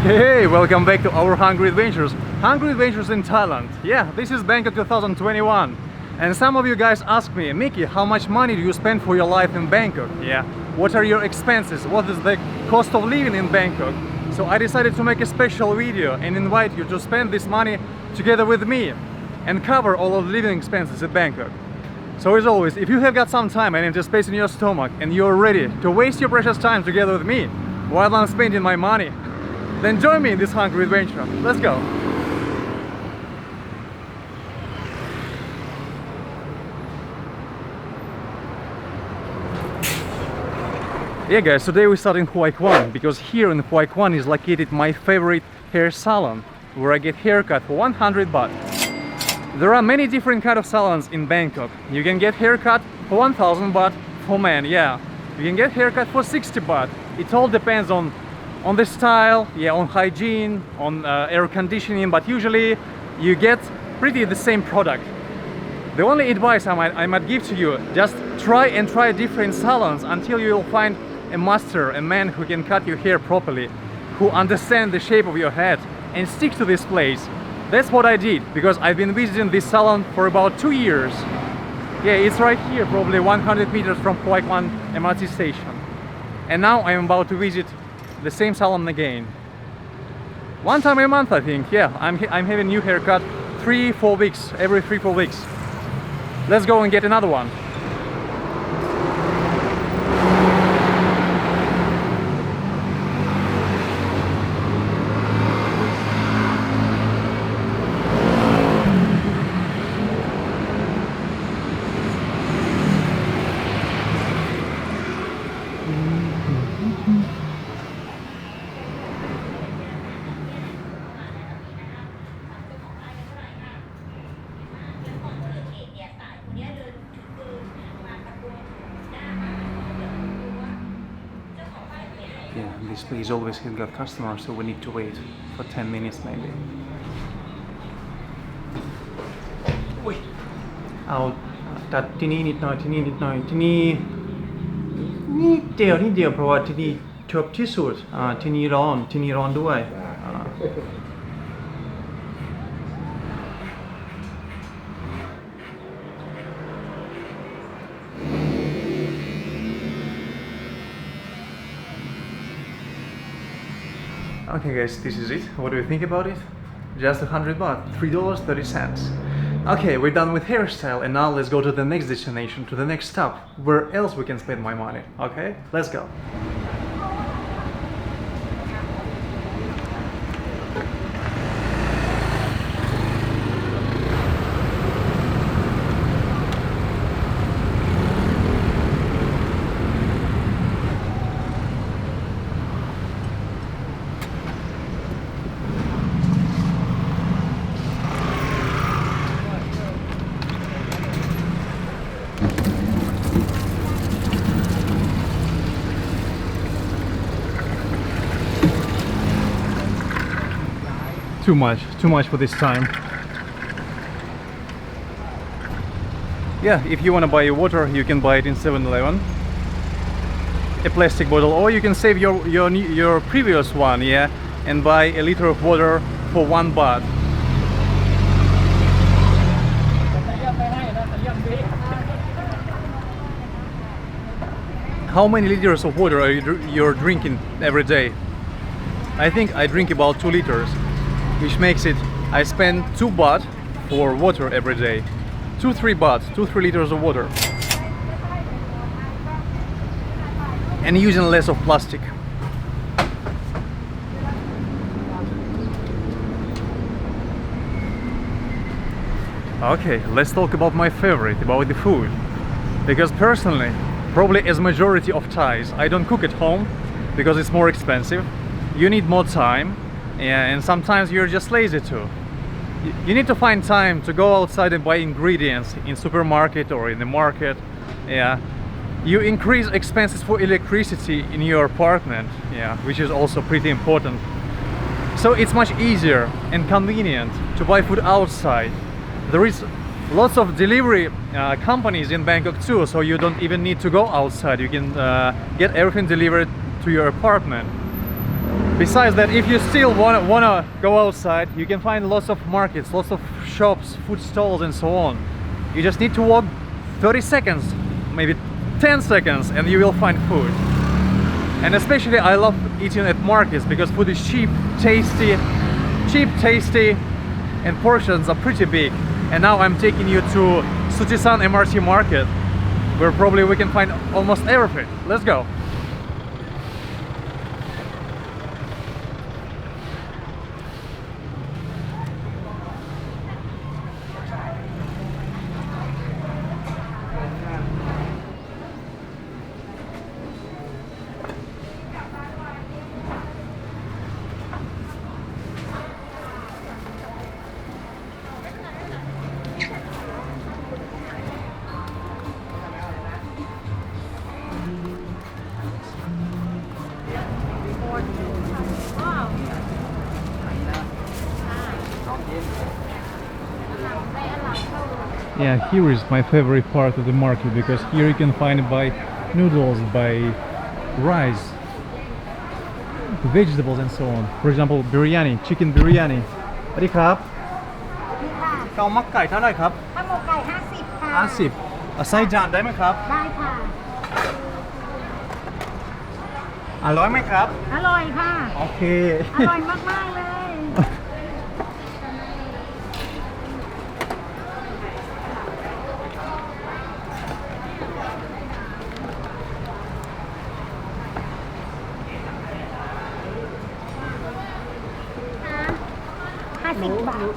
Hey, welcome back to our Hungry Adventures. Hungry Adventures in Thailand. Yeah, this is Bangkok 2021. And some of you guys ask me, Mickey, how much money do you spend for your life in Bangkok? Yeah, what are your expenses? What is the cost of living in Bangkok? So I decided to make a special video and invite you to spend this money together with me and cover all of the living expenses in Bangkok. So as always, if you have got some time and empty space in your stomach and you're ready to waste your precious time together with me while I'm spending my money, then join me in this hungry adventure. Let's go! Yeah guys, today we start in Hoi Kwan because here in Hoi Kwan is located my favorite hair salon where I get haircut for 100 baht. There are many different kind of salons in Bangkok. You can get haircut for 1000 baht for men, yeah. You can get haircut for 60 baht. It all depends on the style, yeah, on hygiene, on air conditioning, but usually you get pretty the same product. The only advice I might give to you, just try different salons until you'll find a master, a man who can cut your hair properly, who understands the shape of your head and stick to this place. That's what I did, because I've been visiting this salon for about 2 years. Yeah, it's right here, probably 100 meters from Hoi Kwan MRT station. And now I'm about to visit the same salon again. One time a month, I think. Yeah, I'm having new haircut 3-4 weeks, every 3-4 weeks. Let's go and get another one. Yeah, this place always has got customers, so we need to wait for 10 minutes maybe. อุ้ยเอาตัดที่นี่นิดหน่อยที่นี่นิดหน่อยที่นี่นี่เดียวที่เดียวเพราะว่าที่นี่ชอบที่สุดที่นี่ร้อนด้วยOkay guys, this is it. What do you think about it? Just 100 baht, $3.30. Okay, we're done with hairstyle and now let's go to the next destination, to the next stop, where else we can spend my money. Okay, let's go. Too much for this time. Yeah, if you want to buy water, you can buy it in 7-Eleven, a plastic bottle, or you can save your previous one, yeah, and buy a liter of water for 1 baht. How many liters of water are you're drinking every day? I think I drink about 2 liters. Which makes it, I spend 2 baht for water every day. 2-3 baht, 2-3 liters of water. And using less of plastic. Okay, let's talk about my favorite, about the food. Because personally, probably as majority of Thais, I don't cook at home because it's more expensive. You need more time. Yeah, and sometimes you're just lazy too. You need to find time to go outside and buy ingredients in supermarket or in the market. Yeah, you increase expenses for electricity in your apartment. Yeah, which is also pretty important. So it's much easier and convenient to buy food outside. There is lots of delivery companies in Bangkok too, so you don't even need to go outside. You can get everything delivered to your apartment. Besides that, if you still wanna go outside, you can find lots of markets, lots of shops, food stalls and so on. You just need to walk 30 seconds, maybe 10 seconds, and you will find food. And especially I love eating at markets because food is cheap, tasty, and portions are pretty big. And now I'm taking you to Suchisan MRT market, where probably we can find almost everything. Let's go. Yeah, here is my favorite part of the market because here you can find by noodles, by rice, vegetables and so on. For example, biryani, chicken biryani. สวัสดีครับ เกามักไก่เท่าไหร่ครับ ข้าวหมกไก่50 ค่ะ 50 ใส่จานได้ไหมครับ ได้ค่ะ อร่อยไหมครับ อร่อยค่ะ โอเค อร่อยมากๆเลย50 บาท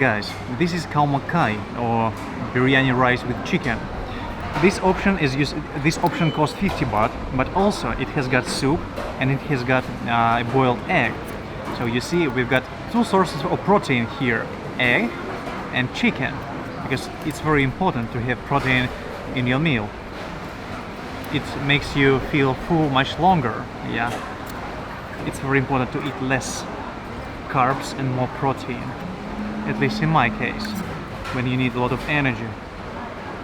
Guys, this is khao makai or biryani rice with chicken. This option costs 50 baht, but also it has got soup and it has got a boiled egg. So you see, we've got two sources of protein here, egg and chicken, because it's very important to have protein in your meal. It makes you feel full much longer. Yeah, it's very important to eat less carbs and more protein, at least in my case, when you need a lot of energy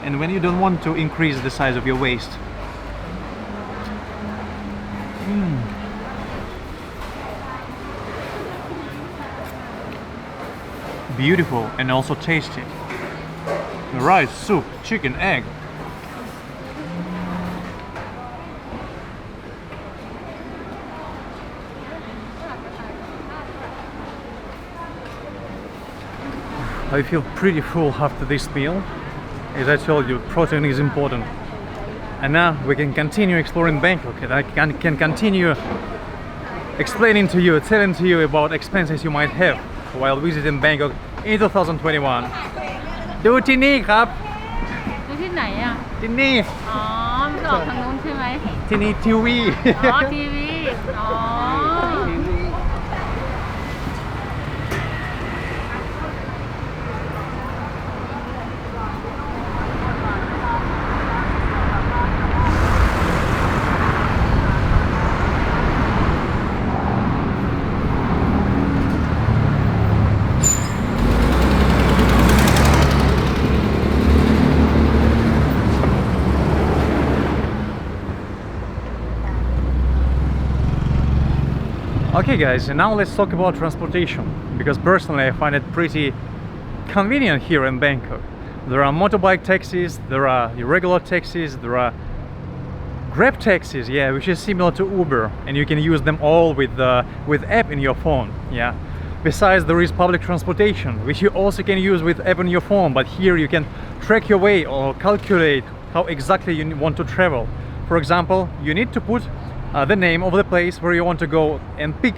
and when you don't want to increase the size of your waist. Beautiful and also tasty. Rice, soup, chicken, egg. I feel pretty full after this meal. As I told you, protein is important. And now we can continue exploring Bangkok, and I can continue explaining to you, telling to you about expenses you might have while visiting Bangkok in 2021. ดูที่นี่ครับ ดูที่ไหนอ่ะ ที่นี่ อ๋อมันจะออกทางนู้นใช่ไหม ที่นี่ทีวี อ๋อทีวีอ๋อ Okay guys, and now let's talk about transportation, because personally I find it pretty convenient here in Bangkok. There are motorbike taxis, there are irregular taxis, there are Grab taxis, yeah, which is similar to Uber, and you can use them all with app in your phone, yeah. Besides, there is public transportation, which you also can use with app on your phone, but here you can track your way or calculate how exactly you want to travel. For example, you need to put the name of the place where you want to go and pick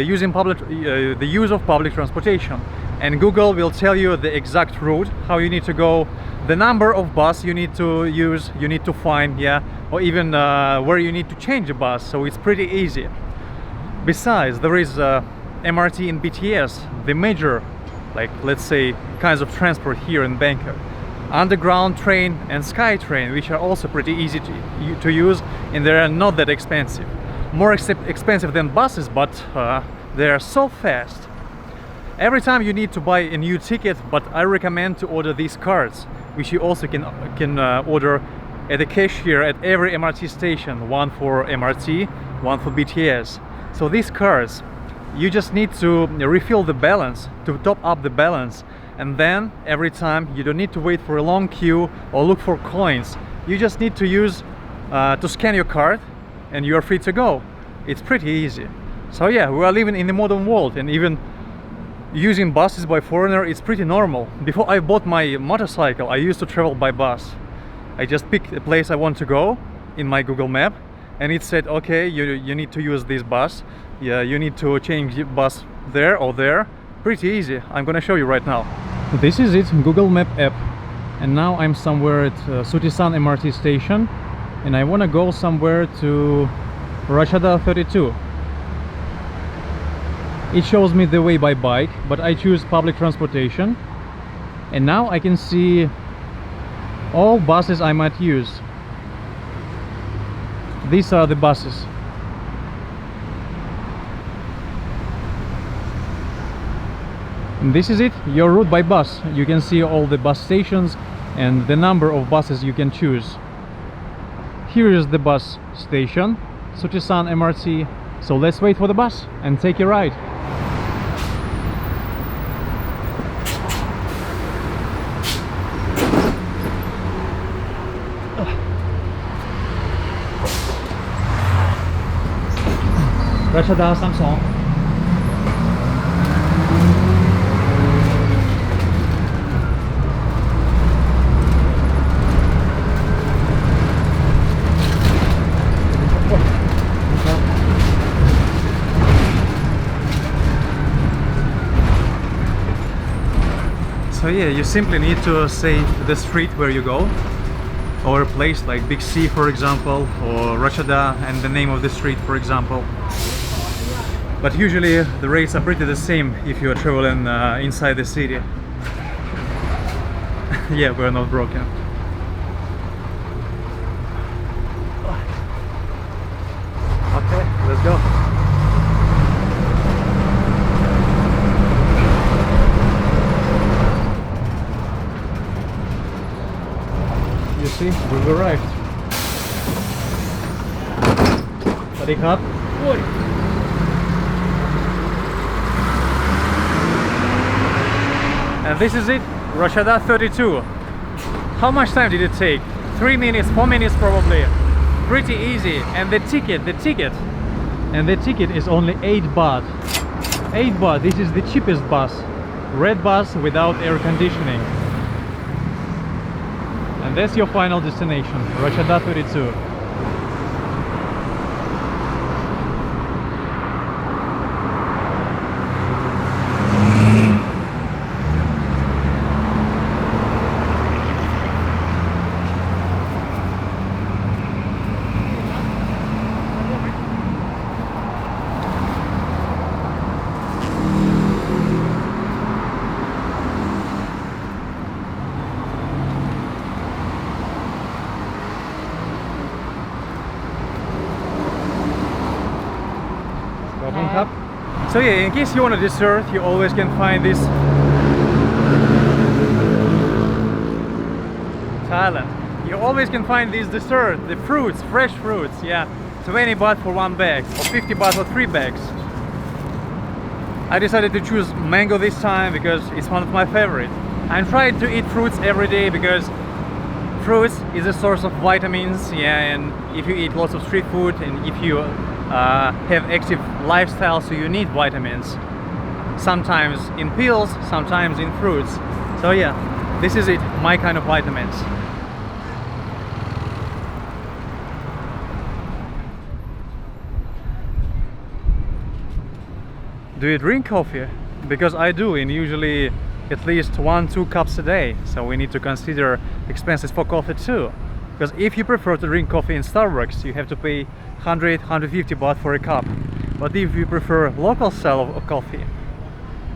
using the use of public transportation, and Google will tell you the exact route, how you need to go, the number of bus you need to use, you need to find, yeah, or even where you need to change a bus. So it's pretty easy. Besides, there is MRT and BTS, the major like let's say kinds of transport here in Bangkok. Underground train and sky train, which are also pretty easy to use, and they are not that expensive. More expensive than buses, but they are so fast. Every time you need to buy a new ticket, but I recommend to order these cards, which you also can order at the cashier at every MRT station. One for MRT, one for BTS. So these cards, you just need to refill the balance, to top up the balance, and then every time you don't need to wait for a long queue or look for coins. You just need to use to scan your card and you are free to go. It's pretty easy. So yeah, we are living in the modern world, and even using buses by foreigner is pretty normal. Before I bought my motorcycle, I used to travel by bus. I just picked the place I want to go in my Google map, and it said, okay, you need to use this bus. Yeah, you need to change the bus there or there. Pretty easy. I'm gonna show you right now. This is it, Google Map app. And now I'm somewhere at Sutisan MRT station, and I wanna go somewhere to Ratchada 32. It shows me the way by bike, but I choose public transportation. And now I can see all buses I might use. These are the buses. And this is it, your route by bus. You can see all the bus stations and the number of buses you can choose. Here is the bus station, Sutisan MRT. So let's wait for the bus and take a ride. Ratchada 32. So yeah, you simply need to say the street where you go, or a place like Big C, for example, or Ratchada and the name of the street, for example. But usually the rates are pretty the same if you are traveling inside the city. Yeah, we're not broken. Okay, let's go. You see, we've arrived. Sawasdee krap. And this is it, Ratchada 32. How much time did it take? 3 minutes, 4 minutes probably. Pretty easy. And the ticket is only 8 baht. 8 baht, this is the cheapest bus. Red bus without air conditioning. And that's your final destination, Ratchada 32. So yeah, in case you want a dessert, you always can find this Thailand. You always can find this dessert, the fruits, fresh fruits, yeah. 20 baht for 1 bag, or 50 baht for 3 bags. I decided to choose mango this time because it's one of my favorite. I'm trying to eat fruits every day because fruits is a source of vitamins, yeah, and if you eat lots of street food and if you have active lifestyle, so you need vitamins. Sometimes in pills, sometimes in fruits. So yeah, this is it, my kind of vitamins. Do you drink coffee? Because I do, and usually at least 1-2 cups a day. So we need to consider expenses for coffee too. Because if you prefer to drink coffee in Starbucks, you have to pay 100-150 baht for a cup. But if you prefer local style of coffee,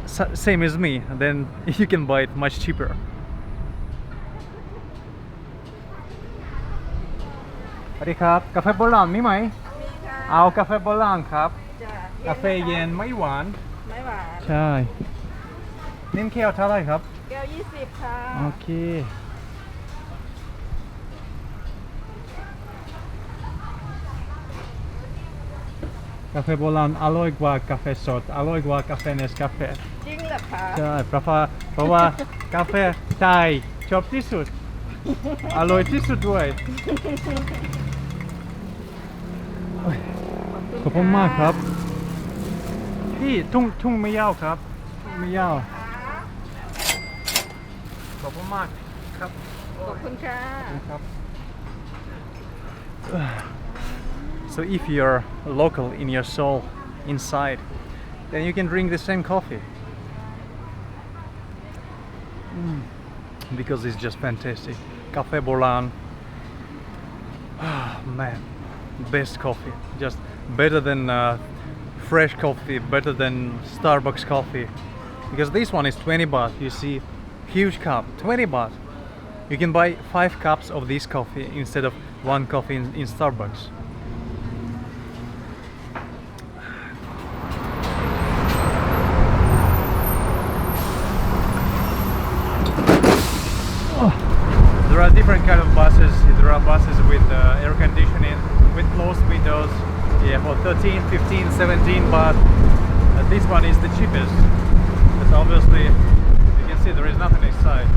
same as me, then you can buy it much cheaper. Sawasdee krab, กาแฟโบราณมีไหม เอากาแฟโบราณครับ กาแฟเย็นไม่หวาน ไม่หวาน ใช่นิ่มแก้วเท่าไหร่ครับ แก้ว20ค่ะ โอเค กาแฟโบราณอร่อยกว่ากาแฟสด อร่อยกว่ากาแฟเนสกาแฟ จริงเหรอคะ ใช่เพราะว่ากาแฟไทยชอบที่สุด อร่อยที่สุดด้วยขอบคุณมากครับพี่ทุ่งไม่ยาวครับทุ่งไม่ยาวขอบคุณมากครับ ขอบคุณค่ะ ครับ So if you're local in your soul inside, then you can drink the same coffee. Because it's just fantastic. Cafe Bolan. Ah, man, best coffee. Just better than fresh coffee, better than Starbucks coffee. Because this one is 20 baht. You see, huge cup, 20 baht. You can buy 5 cups of this coffee instead of 1 coffee in Starbucks. There are different kind of buses. There are buses with air conditioning, with closed windows, yeah, for 13, 15, 17 baht. This one is the cheapest. Because obviously, you can see there is nothing inside.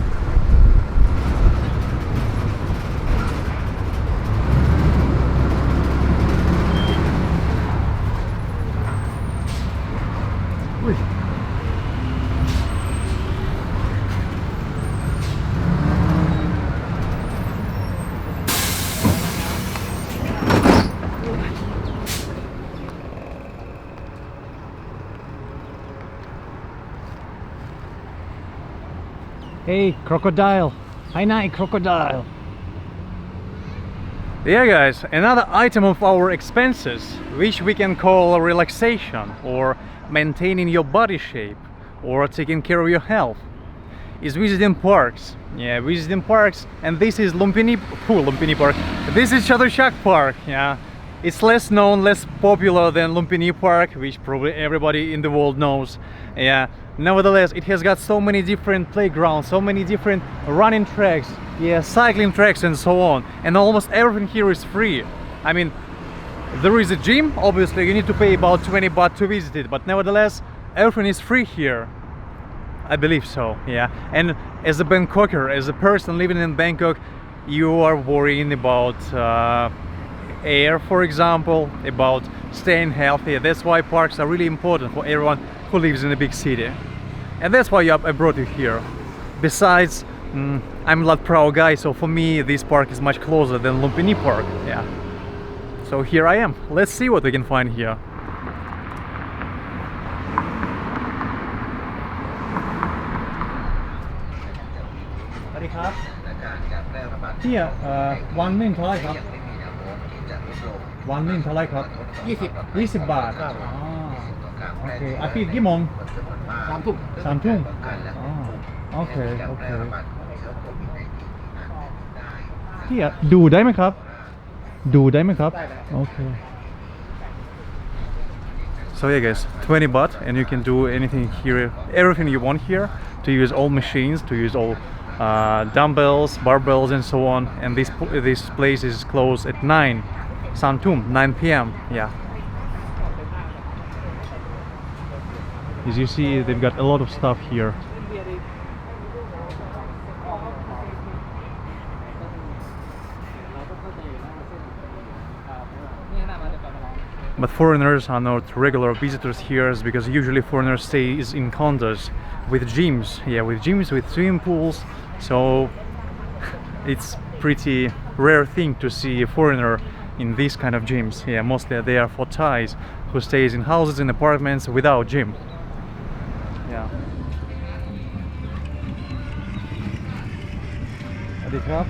Hey, crocodile! Hi, night, crocodile! Yeah, guys, another item of our expenses, which we can call relaxation or maintaining your body shape or taking care of your health, is visiting parks. Yeah, visiting parks, and this is Lumpini Park. This is Chatuchak Park. Yeah, it's less known, less popular than Lumpini Park, which probably everybody in the world knows. Yeah. Nevertheless, it has got so many different playgrounds, so many different running tracks, yeah, cycling tracks and so on. And almost everything here is free. I mean, there is a gym, obviously you need to pay about 20 baht to visit it, but nevertheless, everything is free here. I believe so, yeah. And as a Bangkoker, as a person living in Bangkok, you are worrying about air, for example, about staying healthy. That's why parks are really important for everyone who lives in a big city. And that's why I brought you here. Besides, I'm a Lat Phrao guy, so for me this park is much closer than Lumpini Park. Yeah. So here I am. Let's see what we can find here. Here, 1 minute เท่าไหร่ครับ 1 minute เท่าไหร่ครับ 20 บาท โอเคอาปิดกี่โมง 3 ทุ่มโอเคพี่ดูได้ไหมครับ โอเค So yeah guys, 20 baht and you can do anything here, everything you want here, to use all machines, to use all dumbbells, barbells and so on. And this place is closed at 9 p.m. Yeah. As you see, they've got a lot of stuff here. But foreigners are not regular visitors here, because usually foreigners stay in condos with gyms, with swimming pools. So it's pretty rare thing to see a foreigner in these kind of gyms. Yeah, mostly they are for Thais who stays in houses and apartments without gym. Yeah. สวัสดีครับ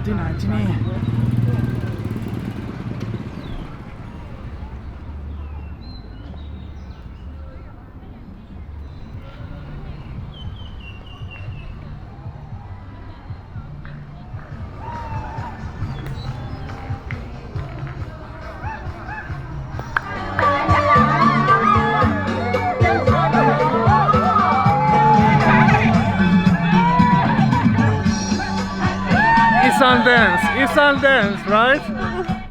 ที่ไหนที่นี่ Isan dance, Isan dance, right?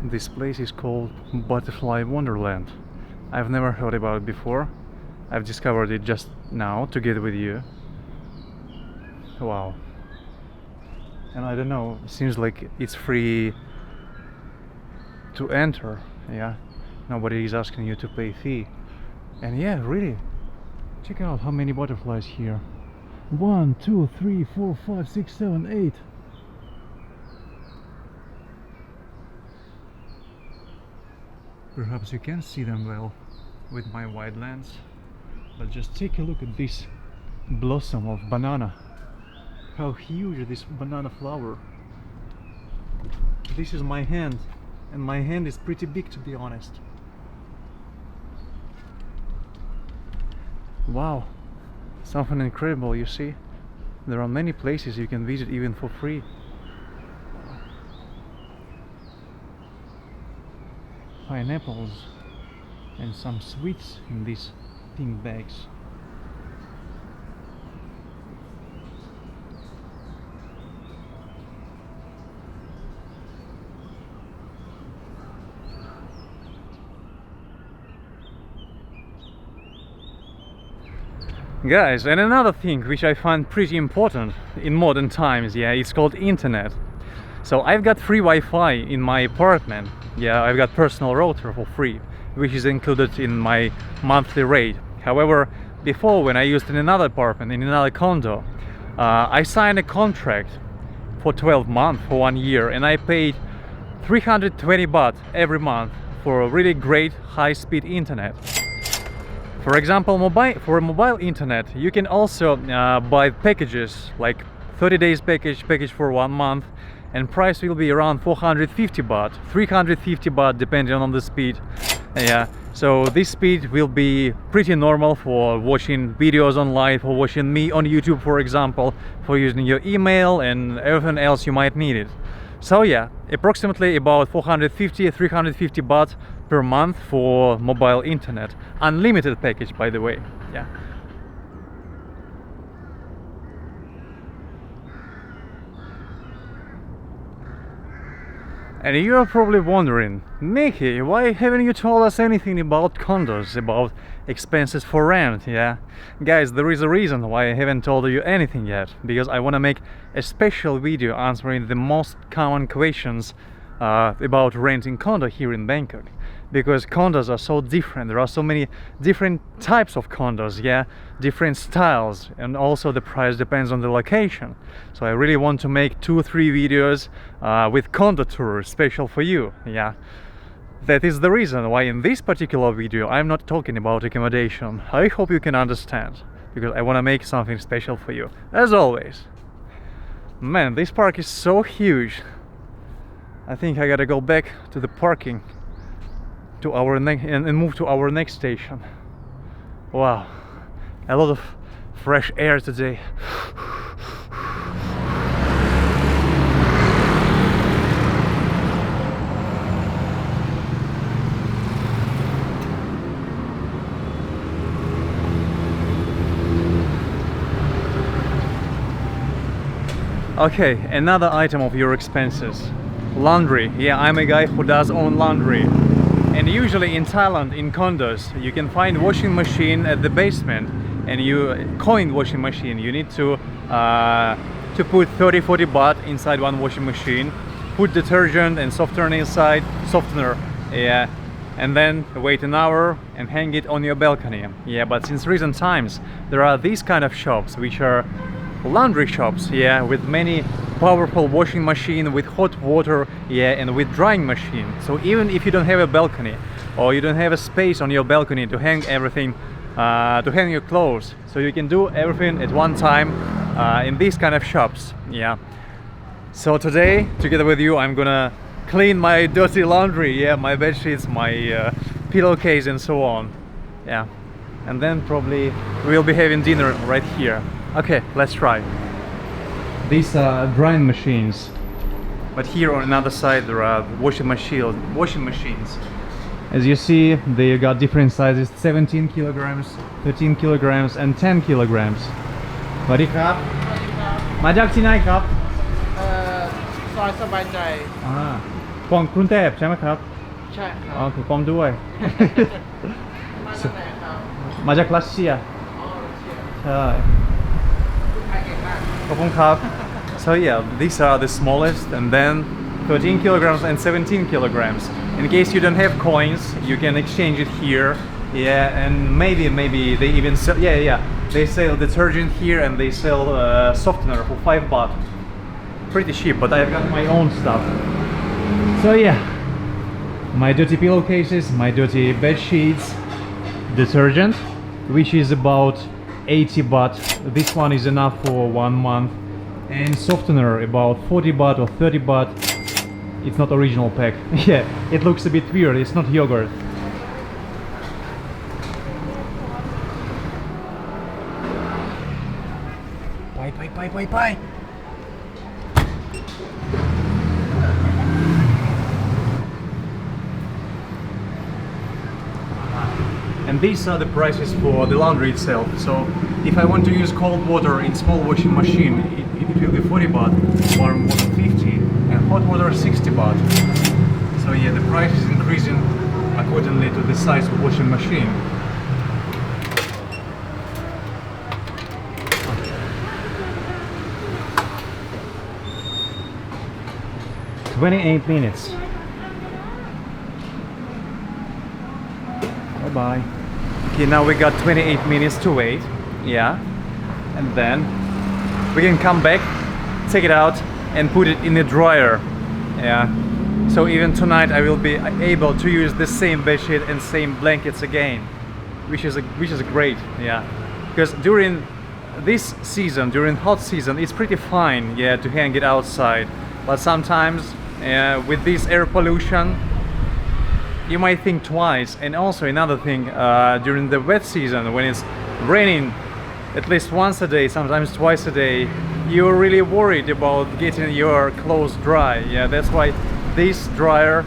This place is called Butterfly Wonderland. I've never heard about it before. I've discovered it just now together with you. Wow. And I don't know, it seems like it's free to enter. Yeah, nobody is asking you to pay fee. And yeah, really, check out how many butterflies here. 1, 2, 3, 4, 5, 6, 7, 8. Perhaps you can see them well with my wide lens, but just take a look at this blossom of banana. How huge this banana flower. This is my hand, and my hand is pretty big, to be honest. Wow, something incredible, you see. There are many places you can visit even for free. Pineapples and some sweets in these pink bags. Guys, and another thing which I find pretty important in modern times, yeah, it's called internet. So I've got free Wi-Fi in my apartment. Yeah, I've got personal router for free, which is included in my monthly rate. However, before, when I used in another apartment, in another condo, I signed a contract for 12 months, for 1 year, and I paid 320 baht every month for a really great high-speed internet. For example, for mobile internet, you can also buy packages like 30 days package for 1 month, and price will be around 450 baht, 350 baht depending on the speed. Yeah, so this speed will be pretty normal for watching videos online, for watching me on YouTube, for example, for using your email and everything else you might need it. So yeah, approximately about 450-350 baht per month for mobile internet. Unlimited package, by the way. Yeah. And you're probably wondering, Mickey, why haven't you told us anything about condos, about expenses for rent? Yeah, guys, there is a reason why I haven't told you anything yet, because I want to make a special video answering the most common questions about renting condo here in Bangkok, because condos are so different. There are so many different types of condos, yeah, different styles, and also the price depends on the location. So I really want to make 2-3 videos with condo tours special for you. Yeah, that is the reason why in this particular video I'm not talking about accommodation. I hope you can understand, because I want to make something special for you, as always. Man, this park is so huge. I think I gotta go back to the parking to our and move to our next station. Wow, a lot of fresh air today. Okay, another item of your expenses. Laundry. Yeah, I'm a guy who does own laundry. And usually in Thailand, in condos, you can find washing machine at the basement, and coin washing machine. You need to put 30-40 baht inside one washing machine, put detergent and softener inside, yeah, and then wait an hour and hang it on your balcony. Yeah, but since recent times, there are these kind of shops which are laundry shops, yeah, with many powerful washing machine with hot water, yeah, and with drying machine. So even if you don't have a balcony or you don't have a space on your balcony to hang everything, to hang your clothes, so you can do everything at one time in these kind of shops, yeah. So today, together with you, I'm gonna clean my dirty laundry, yeah, my bed sheets, my pillowcase, and so on, yeah. And then probably we'll be having dinner right here. Okay, let's try. These are drying machines, but here on another side there are washing machines. As you see, they got different sizes: 17 kilograms, 13 kilograms, and 10 kilograms. สวัสดีครับ มาจากที่ไหนครับ ซอยสบายใจ ของกรุงเทพใช่ไหมครับ ใช่ครับ อ๋อถูกต้องด้วย มาจากไหนครับ มาจากรัสเซีย อ๋อรัสเซีย ใช่ ไทยเก่งมาก ขอบคุณครับ So yeah, these are the smallest, and then 13 kilograms and 17 kilograms. In case you don't have coins, you can exchange it here. Yeah, and maybe they even sell, they sell detergent here, and they sell softener for 5 baht. Pretty cheap, but I've got my own stuff. So yeah, my dirty pillowcases, my dirty bed sheets, detergent, which is about 80 baht. This one is enough for 1 month. And softener about 40 baht or 30 baht. It's not original pack. Yeah, it looks a bit weird. It's not yogurt. Bye. And these are the prices for the laundry itself. So if I want to use cold water in small washing machine, it will be 40 baht, warm water 50, and hot water 60 baht. So yeah, the price is increasing accordingly to the size of washing machine. "28 minutes. Bye-bye. Okay, now we got 28 minutes to wait, yeah, and then we can come back, take it out, and put it in the dryer, yeah. So even tonight I will be able to use the same bedsheet and same blankets again, which is great, yeah. Because during this season, during hot season, it's pretty fine, yeah, to hang it outside. But sometimes with this air pollution, you might think twice. And also another thing, during the wet season, when it's raining at least once a day, sometimes twice a day, you're really worried about getting your clothes dry. Yeah, that's why this dryer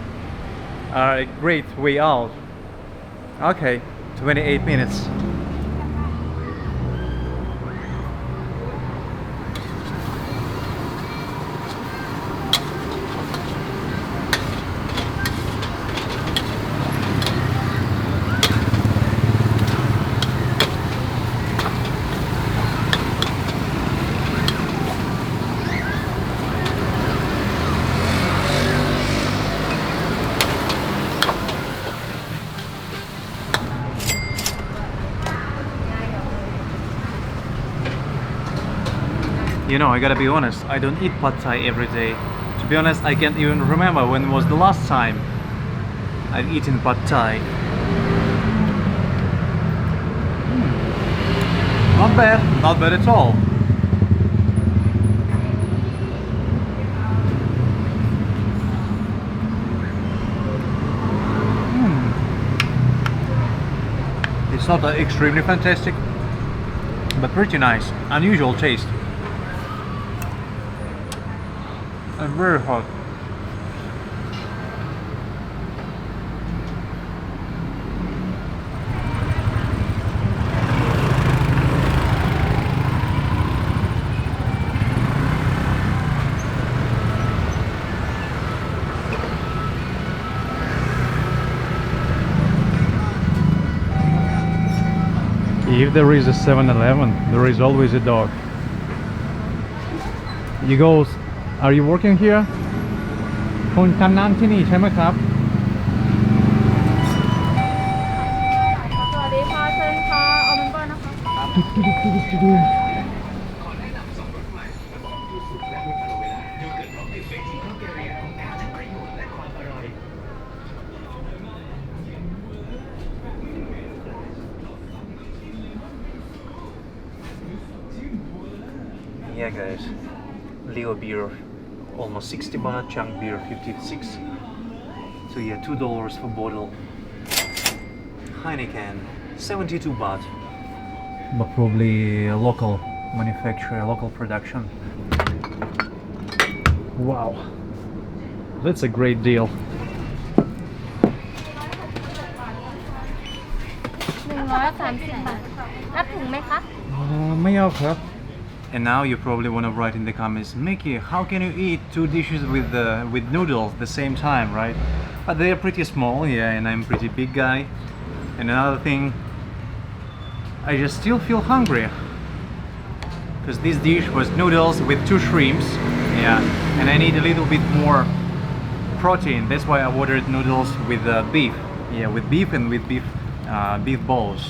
are a great way out. Okay, 28 minutes. You know, I gotta be honest, I don't eat pad thai every day. To be honest, I can't even remember when was the last time I've eaten pad thai. Not bad at all. It's not extremely fantastic, but pretty nice, unusual taste. And very hot. If there is a 7-Eleven, there is always a dog. You go. Are you working here? คุณทำงานที่นี่ใช่ไหมครับ สวัสดีค่ะเชิญค่ะเอาเมมเบอร์นะคะ Yeah guys, Leo beer almost 60 baht, Chang beer 56. So yeah, $2 for bottle. Heineken 72 baht. But probably a local manufacturer, local production. Wow, that's a great deal. 130 บาทรับถุงไหมคะ ไม่เอาครับ. And now you probably want to write in the comments, Mickey, how can you eat 2 dishes with noodles at the same time, right? But they are pretty small, yeah, and I'm a pretty big guy. And another thing, I just still feel hungry. Because this dish was noodles with 2 shrimps, yeah, and I need a little bit more protein. That's why I ordered noodles with beef, yeah, with beef and with beef balls.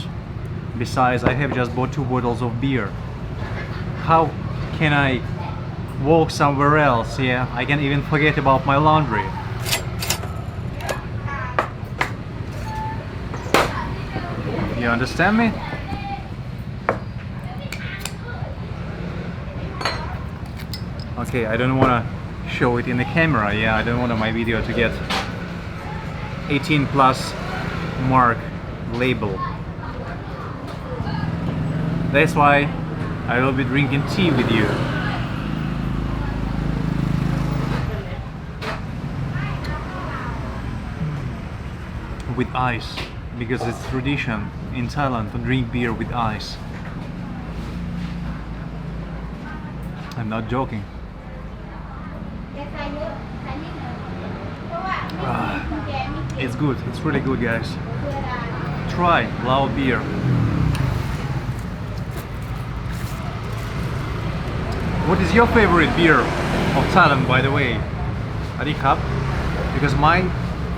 Besides, I have just bought 2 bottles of beer. How can I walk somewhere else? Yeah, I can even forget about my laundry. You understand me? Okay, I don't want to show it in the camera. Yeah, I don't want my video to get 18 plus mark label. That's why I will be drinking tea with you. With ice, because it's tradition in Thailand to drink beer with ice. I'm not joking. It's good, it's really good guys. Try Lao beer. What is your favorite beer of Thailand, by the way? Adi Khap? Because my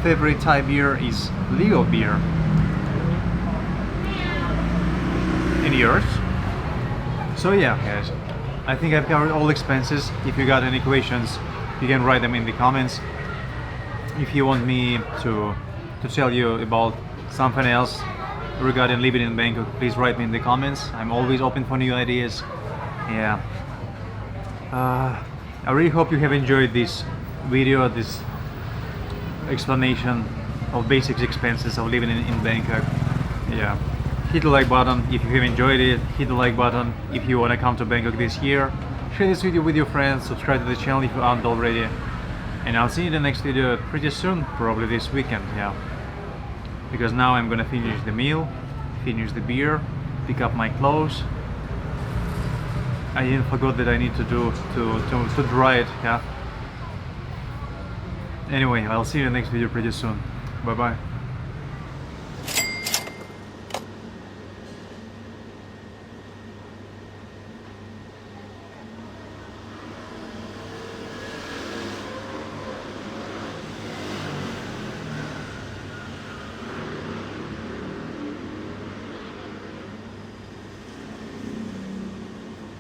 favorite Thai beer is Leo beer. And yours? So yeah guys, I think I've covered all expenses. If you got any questions, you can write them in the comments. If you want me to tell you about something else regarding living in Bangkok, please write me in the comments. I'm always open for new ideas. Yeah. I really hope you have enjoyed this video, this explanation of basic expenses of living in Bangkok. Yeah. Hit the like button if you have enjoyed it. Hit the like button if you want to come to Bangkok this year. Share this video with your friends. Subscribe to the channel if you aren't already. And I'll see you in the next video pretty soon, probably this weekend, yeah. Because now I'm gonna finish the meal, finish the beer, pick up my clothes. I even forgot that I need to do to dry it, yeah. Anyway, I'll see you in the next video pretty soon. Bye bye.